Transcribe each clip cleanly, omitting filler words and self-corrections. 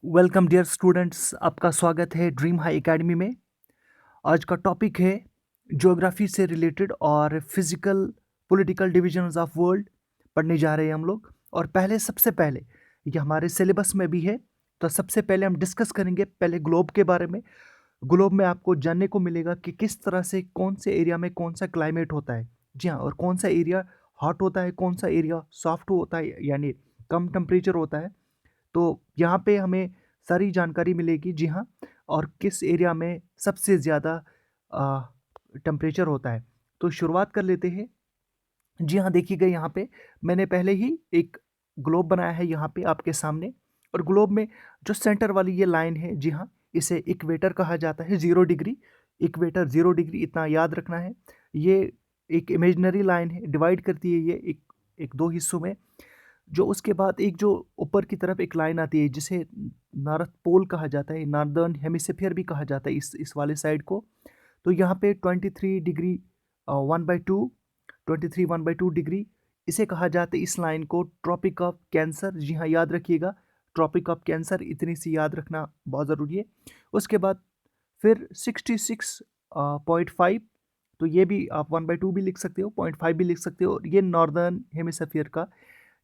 Welcome dear students, आपका स्वागत है ड्रीम हाई एकेडमी में। आज का टॉपिक है ज्योग्राफी से रिलेटेड और physical political divisions of world पढ़ने जा रहे हैं हम लोग। और सबसे पहले ये हमारे सिलेबस में भी है, तो सबसे पहले हम डिस्कस करेंगे पहले ग्लोब के बारे में। ग्लोब में आपको जानने को मिलेगा कि किस तरह से कौन से एरिया में कौन सा क्लाइमेट होता है। जी हाँ, और कौन सा एरिया हॉट होता है, कौन सा एरिया सॉफ्ट होता है, यानी कम टेम्परेचर होता है। तो यहाँ पे हमें सारी जानकारी मिलेगी, जी हाँ, और किस एरिया में सबसे ज़्यादा टेम्परेचर होता है। तो शुरुआत कर लेते हैं। जी हाँ, देखिएगा यहाँ पे मैंने पहले ही एक ग्लोब बनाया है यहाँ पे आपके सामने। और ग्लोब में जो सेंटर वाली ये लाइन है, जी हाँ, इसे इक्वेटर कहा जाता है। 0 डिग्री, इक्वेटर 0 डिग्री, इतना याद रखना है। ये एक इमेजिनरी लाइन है, डिवाइड करती है ये एक दो हिस्सों में। जो उसके बाद एक जो ऊपर की तरफ एक लाइन आती है जिसे नॉर्थ पोल कहा जाता है, नॉर्दर्न हेमिस्फीयर भी कहा जाता है इस वाले साइड को। तो यहाँ पे 23 डिग्री 1/2, 23 1/2 डिग्री इसे कहा जाता है। इस लाइन को ट्रॉपिक ऑफ कैंसर, जी हाँ, याद रखिएगा, ट्रॉपिक ऑफ कैंसर, इतनी सी याद रखना बहुत ज़रूरी है। उसके बाद फिर 66.5, तो ये भी आप 1/2 भी लिख सकते हो, 0.5 भी लिख सकते हो। और ये नॉर्दर्न हेमिस्फीयर का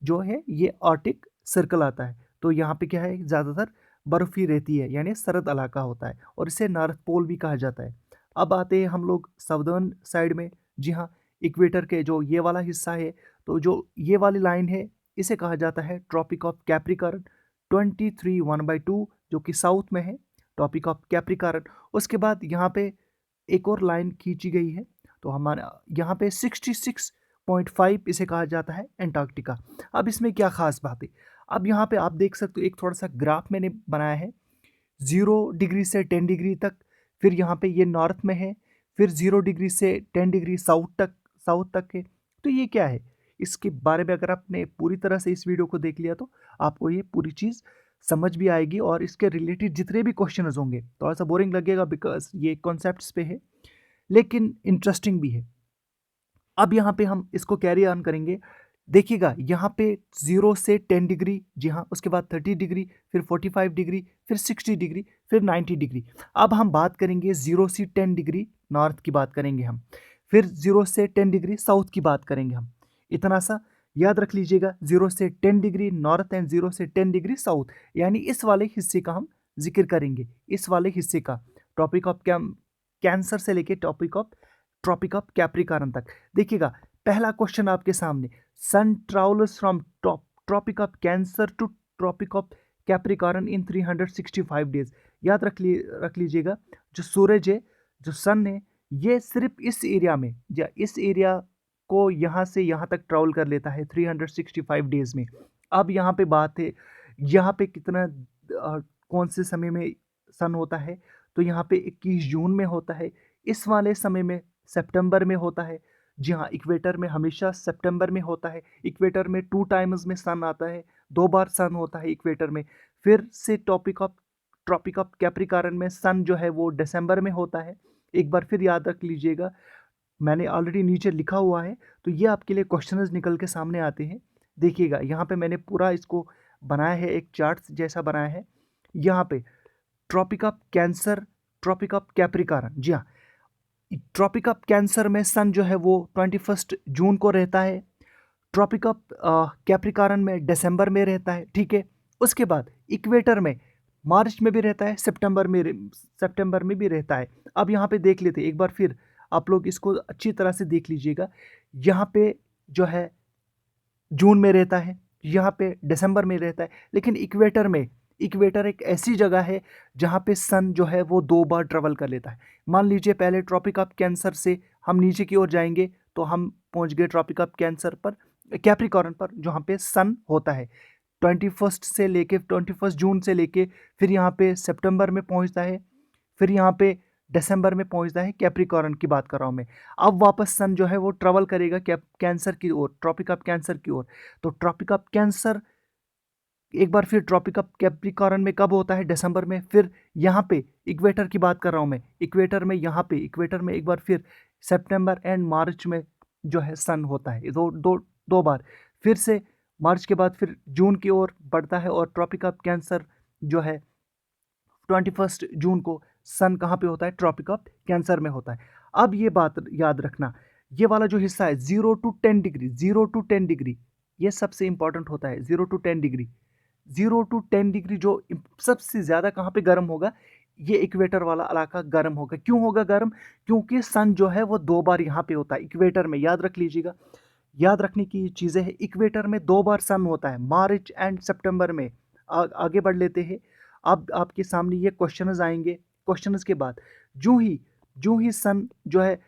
जो है ये आर्टिक सर्कल आता है। तो यहाँ पे क्या है, ज़्यादातर बर्फ़ ही रहती है, यानी सरद इलाका होता है, और इसे नॉर्थ पोल भी कहा जाता है। अब आते हैं हम लोग साउदर्न साइड में। जी हाँ, इक्वेटर के जो ये वाला हिस्सा है, तो जो ये वाली लाइन है इसे कहा जाता है ट्रॉपिक ऑफ कैप्रिकॉर्न, 23 1/2, जो कि साउथ में है, ट्रॉपिक ऑफ कैप्रिकॉर्न। उसके बाद यहाँ पे एक और लाइन खींची गई है, तो हमारा यहाँ पे 66.5 इसे कहा जाता है एंटार्क्टिका। अब इसमें क्या खास बात है, अब यहाँ पे आप देख सकते हो एक थोड़ा सा ग्राफ मैंने बनाया है। 0 डिग्री से 10 डिग्री तक, फिर यहाँ पे ये नॉर्थ में है, फिर 0 डिग्री से 10 डिग्री साउथ तक है। तो ये क्या है, इसके बारे में अगर आपने पूरी तरह से इस वीडियो को देख लिया तो आपको ये पूरी चीज़ समझ भी आएगी। और इसके रिलेटेड जितने भी क्वेश्चन होंगे, थोड़ा सा बोरिंग लगेगा बिकॉज ये कॉन्सेप्ट्स पे है, लेकिन इंटरेस्टिंग भी है। अब यहाँ पे हम इसको कैरी ऑन करेंगे। देखिएगा यहाँ पे 0 से 10 डिग्री, जी हाँ, उसके बाद 30 डिग्री, फिर 45 डिग्री, फिर 60 डिग्री, फिर 90 डिग्री। अब हम बात करेंगे 0 से 10 डिग्री नॉर्थ की बात करेंगे हम, फिर 0 से 10 डिग्री साउथ की बात करेंगे हम। इतना सा याद रख लीजिएगा, 0 से 10 डिग्री नॉर्थ एंड 0 से 10 डिग्री साउथ, यानी इस वाले हिस्से का हम जिक्र करेंगे, इस वाले हिस्से का, टॉपिक ऑफ कैंसर से लेके ट्रॉपिक ऑफ कैप्रिकॉर्न तक। देखिएगा पहला क्वेश्चन आपके सामने, sun travels from tropic of cancer to tropic of Capricorn in 365 days. याद रख लीजिएगा, जो सूरज है, जो सन है, ये सिर्फ इस एरिया में, या इस एरिया को यहाँ से यहाँ तक ट्रैवल कर लेता है 365 डेज में। अब यहाँ पे बात है, यहाँ पे कितना कौन से समय में सन होता है, तो यहाँ पे 21 जून में होता है। इस वाले समय में सितंबर में होता है। जी हाँ, इक्वेटर में हमेशा सितंबर में होता है। इक्वेटर में 2 टाइम्स में सन आता है, 2 बार सन होता है इक्वेटर में। फिर से ट्रॉपिक ऑफ कैप्रिकॉर्न में सन जो है वो दिसंबर में होता है। एक बार फिर याद रख लीजिएगा, मैंने ऑलरेडी नीचे लिखा हुआ है, तो ये आपके लिए क्वेश्चंस निकल के सामने आते हैं। देखिएगा यहाँ पे मैंने पूरा इसको बनाया है, एक चार्ट जैसा बनाया है। यहाँ पे tropic of cancer, tropic of Capricorn, जी हाँ, ट्रॉपिक ऑफ कैंसर में सन जो है वो 21 जून को रहता है। ट्रॉपिक ऑफ कैप्रिकॉर्न में दिसंबर में रहता है, ठीक है। उसके बाद इक्वेटर में मार्च में भी रहता है, सितंबर में भी रहता है। अब यहाँ पे देख लेते हैं एक बार फिर, आप लोग इसको अच्छी तरह से देख लीजिएगा। यहाँ पे जो है जून में रहता है, यहाँ पे दिसंबर में रहता है। लेकिन इक्वेटर एक ऐसी जगह है जहाँ पे सन जो है वो 2 बार ट्रेवल कर लेता है। मान लीजिए पहले ट्रॉपिक ऑफ कैंसर से हम नीचे की ओर जाएंगे, तो हम पहुँच गए ट्रॉपिक ऑफ कैंसर पर, कैप्रिकॉर्न पर, जहाँ पे सन होता है 21 जून से लेके, फिर यहाँ पे सितंबर में पहुँचता है, फिर यहाँ पे दिसंबर में पहुँचता है। कैप्रिकॉर्न की बात कर रहा हूँ मैं। अब वापस सन जो है वो ट्रेवल करेगा कैंसर की ओर, ट्रॉपिक ऑफ कैंसर की ओर। तो ट्रॉपिक ऑफ कैंसर एक बार फिर ट्रॉपिक ऑफ कैप्रिकॉर्न में कब होता है, दिसंबर में। फिर यहाँ पे इक्वेटर की बात कर रहा हूँ मैं, इक्वेटर में यहाँ पे इक्वेटर में एक बार फिर सितंबर एंड मार्च में जो है सन होता है, दो बार। फिर से मार्च के बाद फिर जून की ओर बढ़ता है और ट्रॉपिक ऑफ कैंसर जो है 21 जून को सन कहाँ पे होता है, ट्रॉपिक ऑफ कैंसर में होता है। अब ये बात याद रखना, ये वाला जो हिस्सा है 0 to 10 डिग्री, 0 to 10 डिग्री, ये सबसे इंपॉर्टेंट होता है। 0 to 10 डिग्री, 0 to 10 डिग्री जो सबसे ज़्यादा कहाँ पे गर्म होगा, ये इक्वेटर वाला इलाका गर्म होगा। क्यों होगा गर्म? क्योंकि सन जो है वो 2 बार यहाँ पे होता है इक्वेटर में, याद रख लीजिएगा। याद रखने की चीज़ें हैं, इक्वेटर में 2 बार सन होता है, मार्च एंड सितंबर में। आगे बढ़ लेते हैं। अब आपके सामने ये क्वेश्चंस आएंगे। क्वेश्चंस के बाद जो ही सन जो है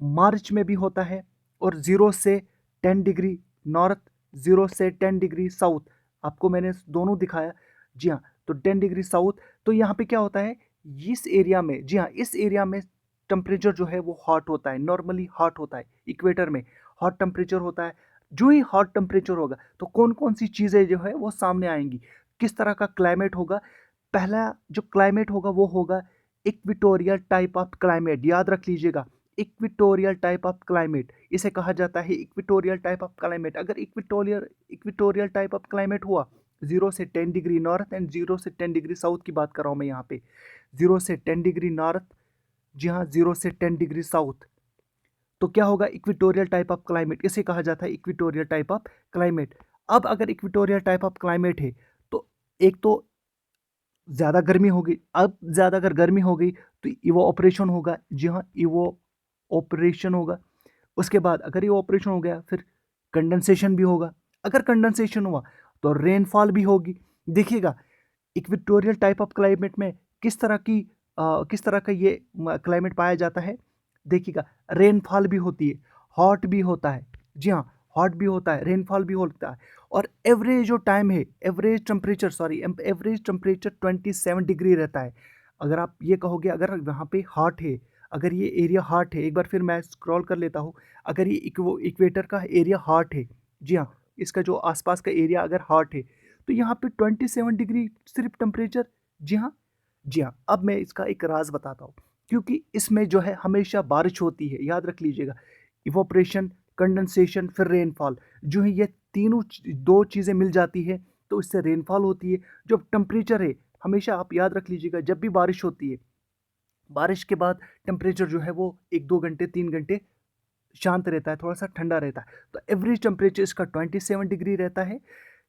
मार्च में भी होता है, और 0 से 10 डिग्री नॉर्थ, 0 से 10 डिग्री साउथ, आपको मैंने दोनों दिखाया। जी हाँ, तो 10 डिग्री साउथ, तो यहाँ पे क्या होता है, इस एरिया में, जी हाँ, इस एरिया में टेम्परेचर जो है वो हॉट होता है, नॉर्मली हॉट होता है। इक्वेटर में हॉट टेम्परेचर होता है। जो ही हॉट टेम्परेचर होगा तो कौन कौन सी चीज़ें जो है वो सामने आएंगी, किस तरह का क्लाइमेट होगा। पहला जो क्लाइमेट होगा वो होगा इक्वेटोरियल टाइप ऑफ क्लाइमेट, याद रख लीजिएगा। इक्वेटोरियल टाइप ऑफ क्लाइमेट, इसे कहा जाता है इक्वेटोरियल टाइप ऑफ क्लाइमेट। अगर इक्वेटोरियल टाइप ऑफ क्लाइमेट हुआ, 0 से 10 डिग्री नॉर्थ एंड 0 से 10 डिग्री साउथ की बात कर रहा हूँ मैं यहाँ पे, 0 से 10 डिग्री नॉर्थ, जी हाँ, 0 से 10 डिग्री साउथ, तो क्या होगा, इक्वेटोरियल टाइप ऑफ क्लाइमेट, इसे कहा जाता है इक्वेटोरियल टाइप ऑफ क्लाइमेट। अब अगर इक्वेटोरियल टाइप ऑफ क्लाइमेट है तो एक तो ज़्यादा गर्मी होगी। अब ज़्यादा अगर गर्मी हो गई तो इवो ऑपरेशन होगा, जी हाँ, इवो ऑपरेशन होगा। उसके बाद अगर ये ऑपरेशन हो गया फिर कंडेंसेशन भी होगा। अगर कंडेंसेशन हुआ तो रेनफॉल भी होगी। देखिएगा इक्वेटोरियल टाइप ऑफ क्लाइमेट में किस तरह का ये क्लाइमेट पाया जाता है। देखिएगा रेनफॉल भी होती है, हॉट भी होता है, जी हाँ, हॉट भी होता है, रेनफॉल भी होता है, और एवरेज जो टाइम है, एवरेज टेम्परेचर 27 डिग्री रहता है। अगर आप ये कहोगे अगर वहाँ पे हॉट है, अगर ये एरिया हॉट है, एक बार फिर मैं स्क्रॉल कर लेता हूँ, अगर ये इक्वेटर का एरिया हॉट है, जी हाँ, इसका जो आसपास का एरिया अगर हॉट है, तो यहाँ पे 27 डिग्री सिर्फ टेम्परेचर। जी हाँ, जी हाँ। अब मैं इसका एक राज बताता हूँ, क्योंकि इसमें जो है हमेशा बारिश होती है, याद रख लीजिएगा। इवोपरेशन, कंडेंसेशन, फिर रेनफॉल, जो है ये तीनों दो चीज़ें मिल जाती है तो इससे रेनफॉल होती है। जो टेम्परेचर है, हमेशा आप याद रख लीजिएगा, जब भी बारिश होती है, बारिश के बाद टेम्परेचर जो है वो 1-2 घंटे 3 घंटे शांत रहता है, थोड़ा सा ठंडा रहता है। तो एवरेज टेम्परेचर इसका 27 डिग्री रहता है।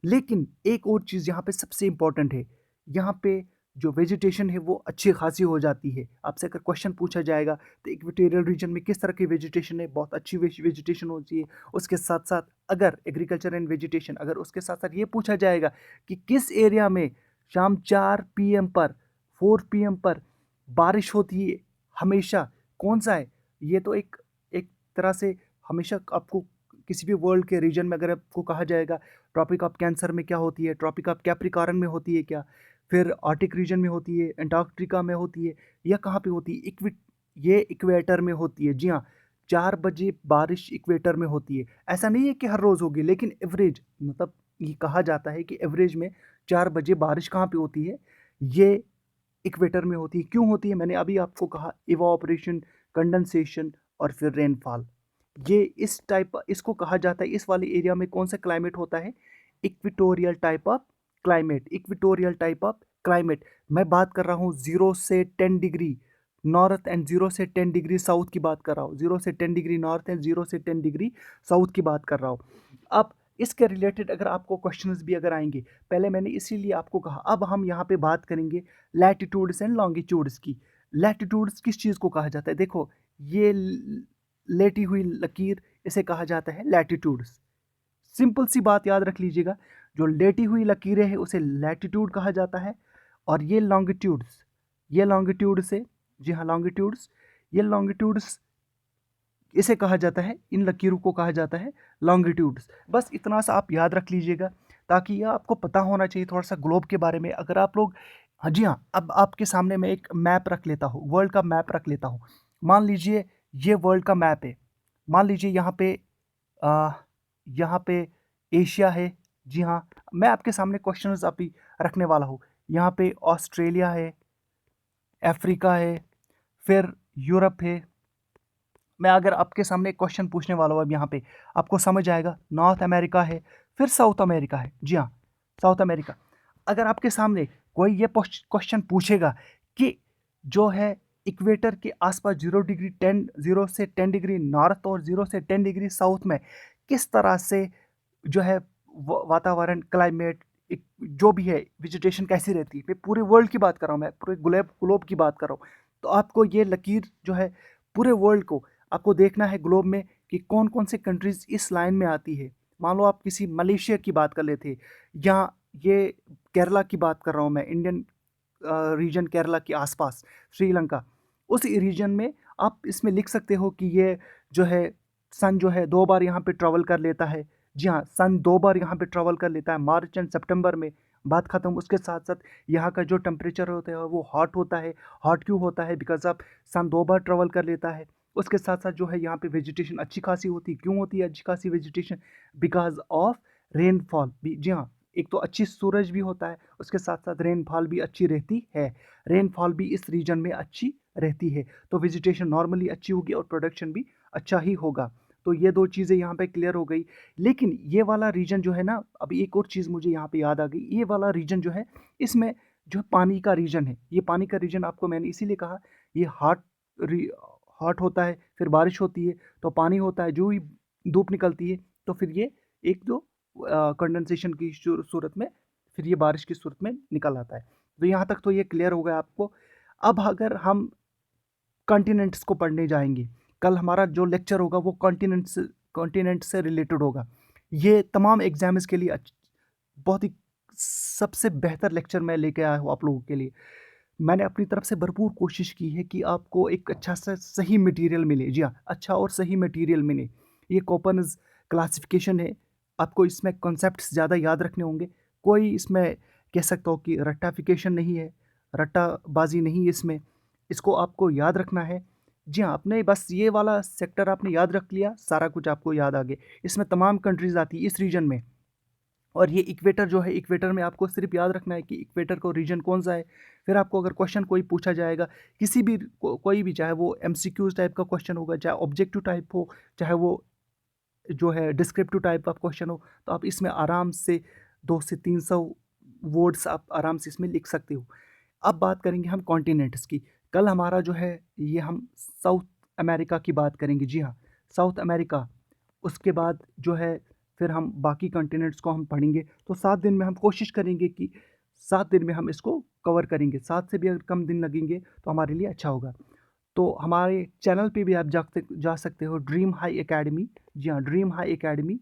लेकिन एक और चीज़ यहाँ पे सबसे इंपॉर्टेंट है, यहाँ पे जो वेजिटेशन है वो अच्छी खासी हो जाती है। आपसे अगर क्वेश्चन पूछा जाएगा तो इक्वेटोरियल रीजन में किस तरह की वेजिटेशन है, बहुत अच्छी वेजिटेशन होती है। उसके साथ साथ अगर एग्रीकल्चर एंड वेजिटेशन, अगर उसके साथ साथ ये पूछा जाएगा कि किस एरिया में शाम 4 PM पर, 4 PM पर बारिश होती है हमेशा, कौन सा है, ये तो एक एक तरह से हमेशा आपको किसी भी वर्ल्ड के रीजन में अगर आपको कहा जाएगा ट्रॉपिक ऑफ कैंसर में क्या होती है, ट्रॉपिक ऑफ कैप्रिकॉर्न में होती है क्या, फिर आर्टिक रीजन में होती है, एंटार्क्टिका में होती है, या कहाँ पे होती है, ये इक्वेटर में होती है। जी हाँ, 4 बजे बारिश इक्वेटर में होती है। ऐसा नहीं है कि हर रोज़ होगी, लेकिन एवरेज, मतलब ये कहा जाता है कि एवरेज में 4 बजे बारिश कहाँ पे होती है, ये इक्वेटर में होती है। क्यों होती है, मैंने अभी आपको कहा, इवापोरेशन, कंडेंसेशन और फिर रेनफॉल। ये इस टाइप, इसको कहा जाता है, इस वाले एरिया में कौन सा क्लाइमेट होता है, equatorial type of climate. Equatorial type of climate, मैं बात कर रहा हूँ 0 से 10 डिग्री नॉर्थ एंड 0 से 10 डिग्री साउथ की बात कर रहा हूँ, 0 से 10 डिग्री नॉर्थ एंड 0 से 10 डिग्री साउथ की बात कर रहा हूँ। अब इसके रिलेटेड अगर आपको क्वेश्चंस भी अगर आएंगे, पहले मैंने इसीलिए आपको कहा, अब हम यहाँ पे बात करेंगे लैटिट्यूड्स एंड लॉन्गिट्यूड्स की। लैटिट्यूड्स किस चीज़ को कहा जाता है, देखो ये लेटी हुई लकीर, इसे कहा जाता है लैटिट्यूड्स। सिंपल सी बात याद रख लीजिएगा, जो लेटी हुई लकीरें हैं उसे लैटिट्यूड कहा जाता है, और ये लॉन्गिट्यूड्स, ये लॉन्गिट्यूड से, जी हाँ, लॉन्गिट्यूड्स, ये लॉन्गिट्यूड्स इसे कहा जाता है, इन लकीरों को कहा जाता है लॉन्गिट्यूड्स। बस इतना सा आप याद रख लीजिएगा, ताकि यह आपको पता होना चाहिए थोड़ा सा ग्लोब के बारे में। अगर आप लोग, हाँ जी हाँ, अब आपके सामने मैं एक मैप रख लेता हूँ, वर्ल्ड का मैप रख लेता हूँ। मान लीजिए ये वर्ल्ड का मैप है, मान लीजिए यहाँ पे एशिया है, जी हाँ, मैं आपके सामने क्वेश्चंस अभी रखने वाला हूँ। यहाँ पे ऑस्ट्रेलिया है, अफ्रीका है, फिर यूरोप है। मैं अगर आपके सामने एक क्वेश्चन पूछने वाला हूँ अब यहाँ पे, आपको समझ आएगा, नॉर्थ अमेरिका है, फिर साउथ अमेरिका है, जी हाँ, साउथ अमेरिका। अगर आपके सामने कोई ये क्वेश्चन पूछेगा कि जो है इक्वेटर के आसपास 0 से 10 डिग्री नॉर्थ और 0 से 10 डिग्री साउथ में किस तरह से जो है वातावरण, क्लाइमेट, जो भी है, वेजिटेशन कैसी रहती है। मैं पूरे वर्ल्ड की बात कर रहा हूँ, मैं पूरे ग्लोब की बात कर रहा हूँ। तो आपको ये लकीर जो है पूरे वर्ल्ड को आपको देखना है ग्लोब में कि कौन कौन से कंट्रीज इस लाइन में आती है। मान लो आप किसी मलेशिया की बात कर लेते, या ये केरला की बात कर रहा हूँ मैं, इंडियन रीजन केरला के आसपास, श्रीलंका, उस रीजन में आप इसमें लिख सकते हो कि ये जो है सन जो है 2 बार यहाँ पे ट्रैवल कर लेता है। जी हाँ, सन 2 बार यहाँ पे ट्रैवल कर लेता है, मार्च एंड सितंबर में। बात खत्म। उसके साथ साथ यहाँ का जो टेम्परेचर होता है वो हॉट होता है। हॉट क्यों होता है? बिकॉज ऑफ सन 2 बार ट्रैवल कर लेता है। उसके साथ साथ जो है यहाँ पे वेजिटेशन अच्छी खासी होती है। क्यों होती है अच्छी खासी वेजिटेशन? बिकॉज ऑफ रेनफॉल भी। जी हाँ, एक तो अच्छी सूरज भी होता है, उसके साथ साथ रेनफॉल भी अच्छी रहती है। रेनफॉल भी इस रीजन में अच्छी रहती है, तो वेजिटेशन नॉर्मली अच्छी होगी और प्रोडक्शन भी अच्छा ही होगा। तो ये 2 चीज़ें यहाँ पे क्लियर हो गई। लेकिन ये वाला रीजन जो है ना, अभी एक और चीज़ मुझे यहाँ पे याद आ गई। ये वाला रीजन जो है, इसमें जो पानी का रीजन है, ये पानी का रीजन आपको मैंने इसीलिए कहा, ये हॉट होता है, फिर बारिश होती है तो पानी होता है, जो ही धूप निकलती है तो फिर ये एक दो कंडेंसेशन की सूरत में, फिर ये बारिश की सूरत में निकल आता है। तो यहाँ तक तो ये क्लियर हो गया आपको। अब अगर हम कॉन्टिनेंट्स को पढ़ने जाएंगे, कल हमारा जो लेक्चर होगा वो कॉन्टिनेंट से रिलेटेड होगा। ये तमाम एग्जाम्स के लिए बहुत ही सबसे बेहतर लेक्चर मैं लेके आया हूँ आप लोगों के लिए। मैंने अपनी तरफ से भरपूर कोशिश की है कि आपको एक अच्छा सा सही मटेरियल मिले। जी हाँ, अच्छा और सही मटेरियल मिले। ये कोपन्स क्लासिफिकेशन है, आपको इसमें कॉन्सेप्ट्स ज़्यादा याद रखने होंगे। कोई इसमें कह सकता हो कि रट्टाफिकेशन नहीं है, रट्टाबाजी नहीं है इसमें। इसको आपको याद रखना है। जी हाँ, आपने बस ये वाला सेक्टर आपने याद रख लिया, सारा कुछ आपको याद आ गया। इसमें तमाम कंट्रीज़ आती है इस रीजन में। और ये इक्वेटर जो है, इक्वेटर में आपको सिर्फ याद रखना है कि इक्वेटर को रीजन कौन सा है। फिर आपको अगर क्वेश्चन कोई पूछा जाएगा, किसी भी कोई भी, चाहे वो एमसीक्यूज टाइप का क्वेश्चन होगा, चाहे ऑब्जेक्टिव टाइप हो, चाहे वो जो है डिस्क्रिप्टिव टाइप का क्वेश्चन हो, तो आप इसमें आराम से 200 से 300 वर्ड्स आप आराम से इसमें लिख सकते हो। अब बात करेंगे हम कॉन्टिनेंट्स की। कल हमारा जो है ये हम साउथ अमेरिका की बात करेंगे। जी हाँ, साउथ अमेरिका। उसके बाद जो है फिर हम बाकी कॉन्टिनेंट्स को हम पढ़ेंगे। तो 7 दिन में हम कोशिश करेंगे कि 7 दिन में हम इसको कवर करेंगे। 7 से भी अगर कम दिन लगेंगे तो हमारे लिए अच्छा होगा। तो हमारे चैनल पे भी आप जा सकते हो, ड्रीम हाई एकेडमी। जी हाँ, ड्रीम हाई एकेडमी,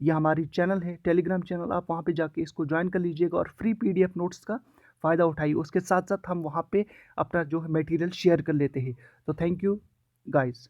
ये हमारी चैनल है, टेलीग्राम चैनल। आप वहाँ पे जाके इसको ज्वाइन कर लीजिएगा और फ्री पीडीएफ नोट्स का फ़ायदा उठाइए। उसके साथ साथ हम वहाँ पे अपना जो है मटेरियल शेयर कर लेते हैं। तो थैंक यू गाइस।